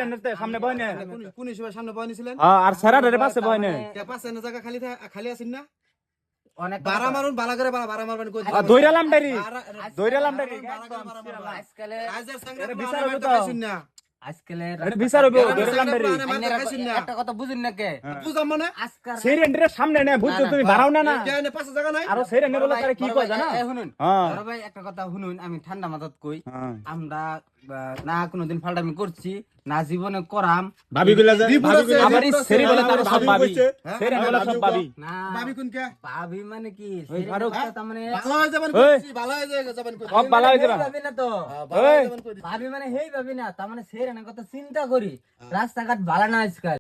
সামনে আর সেরাডের পাশে বয়নে খালি আছেন না অনেক বাড়া মারুন বালা করে বাড়া মারবেন কই দইরালাম ডাইরি আজকালে রাজের সঙ্গে বিচার হবে তো শুন না আজকালে এটা বিচার হবে দইরালাম ডাইরি একটা কথা বুঝুন না কে বুঝাম না আজকাল সেরেন্ডের সামনে না বুঝছো তুমি বাড়াও না না কেনে পাশে জায়গা নাই আর সেরেন্ডে বলে তারে কি কয় জানো শুনুন বড় ভাই একটা কথা শুনুন আমি ঠান্ডা মাথাত কই আমরা না কোনদিন ফালটামি করছি না জীবনে করাম ভাবি গুলা আমারই সেরি বলে তার সব ভাবি সেরি বলে সব ভাবি না ভাবি কোন কে ভাবি মানে কি সেরি তার মানে ভালো হয়ে যাবেন কইছি ভালো হয়ে যাবেন কইছি সব ভালো হয়ে যাবে ভাবি না তো ভাবি মানে হেই ভাবি না তার মানে সেরি না কথা চিন্তা করি রাস্তাঘাট ভালো না আজকাল